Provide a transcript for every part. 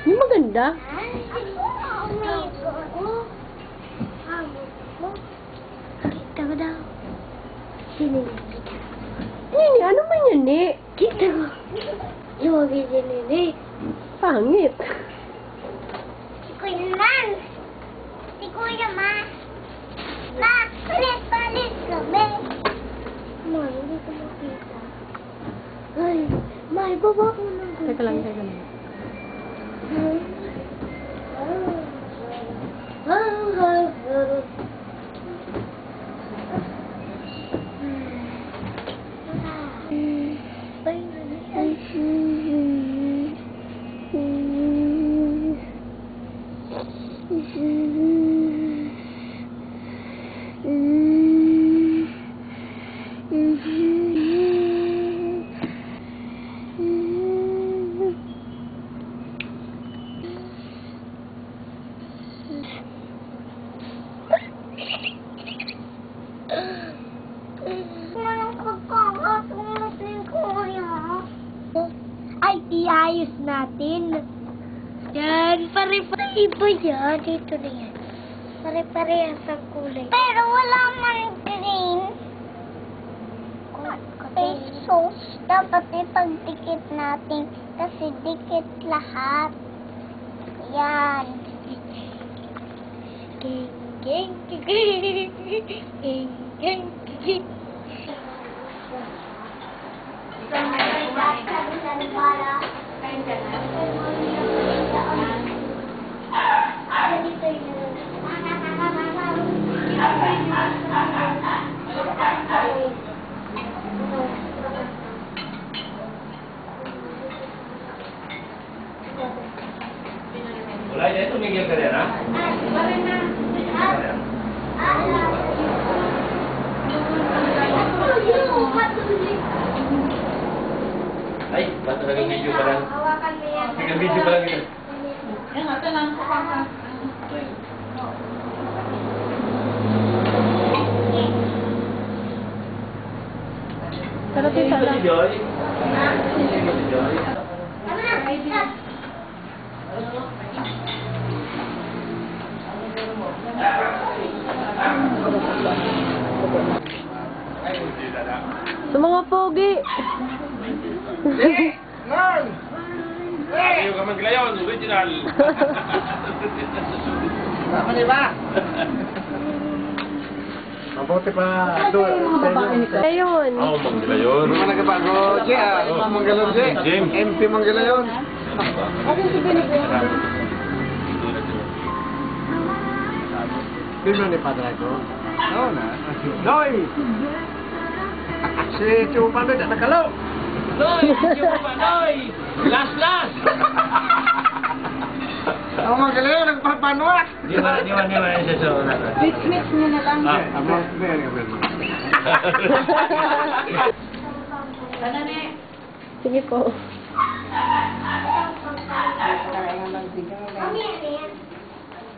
Yung maganda. Kita ko daw. Sino yun? Nini, ano man yan, Ni? Kita ko. Luwag yun yun, Nini. Pangit. Si Kuya Man. Si Kuya Man. Ma, palit kami. Ma, hindi ko makita. Ay, may baba ko na. Teka lang, teka lang. Ay, iayos natin. Yan, pare-pare ba yan? Dito na yan. Pare-parehas ang kulay. Pero wala man green. So, dapat ipagdikit natin kasi dikit lahat. Yan. Ging, ging, ging, ging, ging, ging, ging. Wala ya, tumigil ka rin, ha? Ay, ba't talagang video pa lang? Tingnan video pa lang ito. Yan, ito lang sa papa. Pero tita lang. Si Joy? Si Joy? Sa mga pogi. Man! Ayaw ka maglayon, original. Tama niya ba? Mabuti pa doon. Ayun. Oo, maglayon. Mga nagbago, Jay. Manggalon, Jay. James. MP Manggalayon. Sino ni Padre ko? Oo na. Noy! Si Chupa doon, nakalaw. Noy! Chupa, Noy! Last, last! Ang Manggalayon, nagpapanwa. Di ba yung sa una? Mix nyo na lang. Amo, very well. Sana ne. Sige po. Mami, ano yan?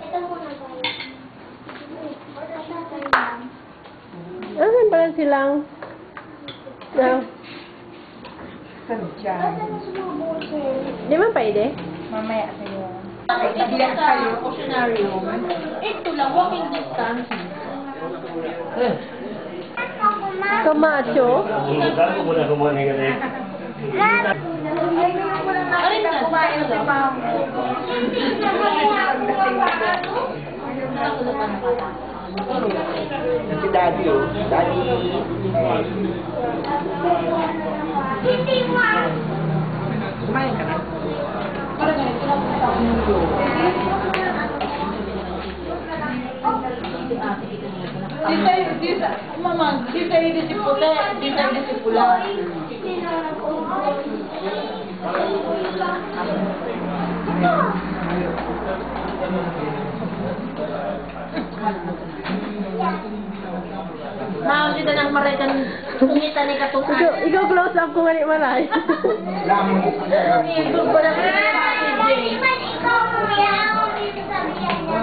Ito muna ba yan? Asan pala silang? No. Di ba pwede? Mamaya kayo. Ilan kayo? Questionnario. Ito lang, walking distance. Camacho? Bago mo na kumuha ng galing. Alin na? Kumain na ba? Si Daddy, oh. Daddy. Hindi mo. Kumain ka na. Parang ganito lang sa mundo. Mama, di tayo di si puti, di tayo di si pula. Ma'am, dito nang marikan kumita ni katuan. Ikaw close up ko nga ni Maray. Ito ko na Hindi man ikaw, kuya. Ako dito sabihan niya.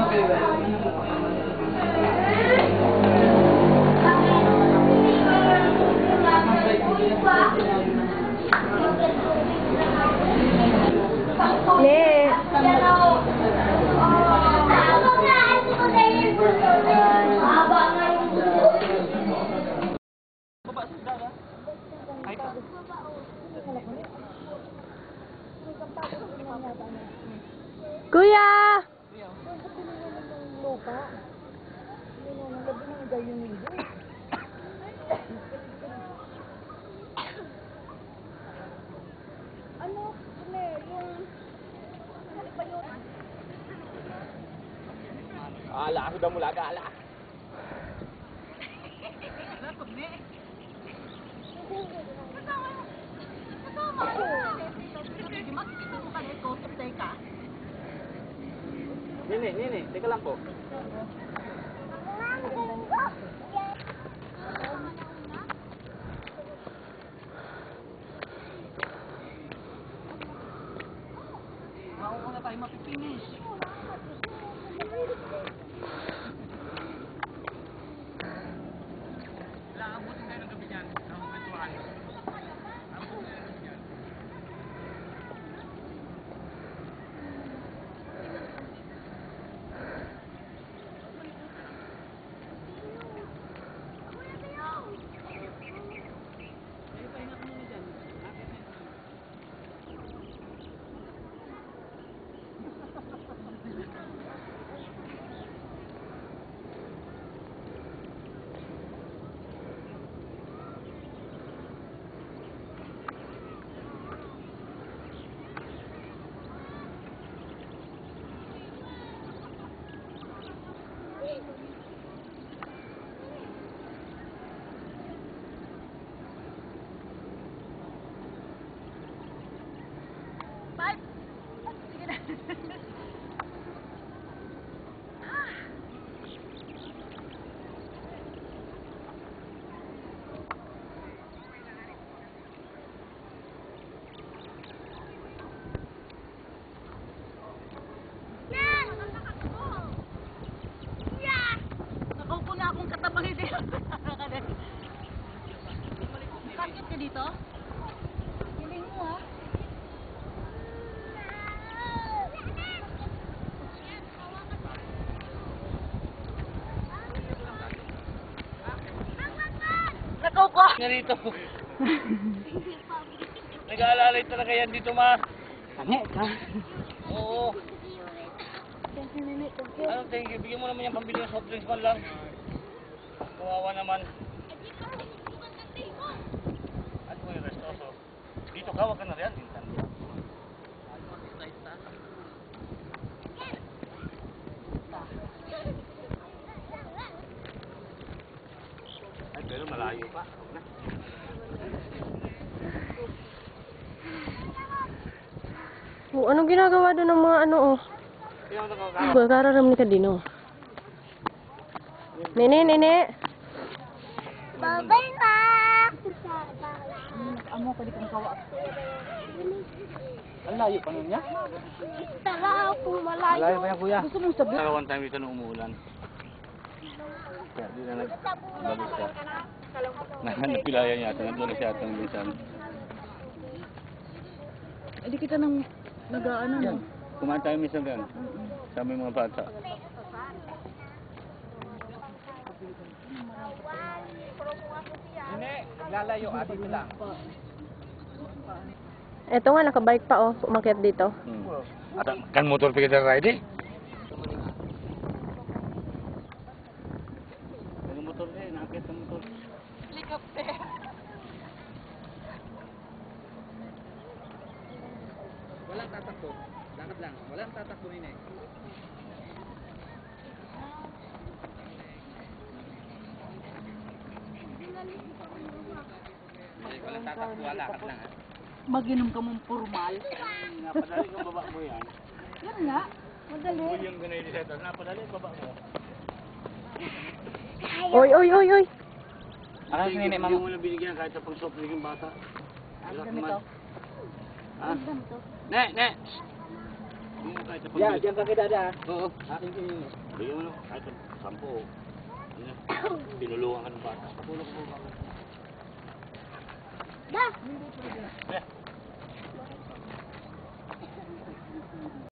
Kuya! Ala, sudah mula ala. Nini, teka lang po. Mauna tayo mapipinish. Laabutin tayo ng gabi niyan. Sa kwentuhan. Nakaupo na akong katabang hindi. Sakit ka dito? Hiling mo ha? Nakaupo! Narito. Nag-aalalay talaga yan dito, ma. Tane ka. Oo. Ano, thank you. Bigyan mo naman yung pambili ng soft drinks man lang. Kawawa naman. At mo yung restoso. Dito ka, wag ka na riyan. Tintan. Ay, pero malayo pa. Huwag na. Oh, anong ginagawa doon ng mga ano, oh? Kaya mo nakakaraw. Kararam ni Kadino. Nene. Babay na! Amo ka di kang kawa. Ang layo pa nun niya? Tara po, malayo. Malayo pa yan, kuya. Gusto mong sabihin? Dalawang time dito nung umuulan. Kaya di na nagbalis siya. Napilayan niya ito. Nandun na siya atang minsan. Hindi kita nang nag-ano no? Kumain tayo minsan gan. Sa aming mga bata. Hindi, naglalayo. Dito lang. Eto nga, nakabike pa, oh. Umakyat dito. Kan motor pikir ride? Dengan motor eh, nakakit sa motor. Helicopter. Walang tatakbo. Lakad lang. Walang tatakbo nini. Walang tatakbo, lakad lang. Mag-inom ka mong formal. Napadali ko baba mo yan. Yan nga. Madali. Kung yung ganay dito, napadali baba mo. Oy. Akala si Nene, mama. Hindi mo na binigyan kahit sa pang-soft drink yung bata. Ang Wala ganito. naman. Ha? Ang ganito. Ne! Hindi mo kahit sa pang-soft Ya, diyan ka kay dada. Oo. Akin kinini. Bigyan mo na kahit sa 10. Tinulungan ka ng bata. Patulong ko ba? Da! Ne!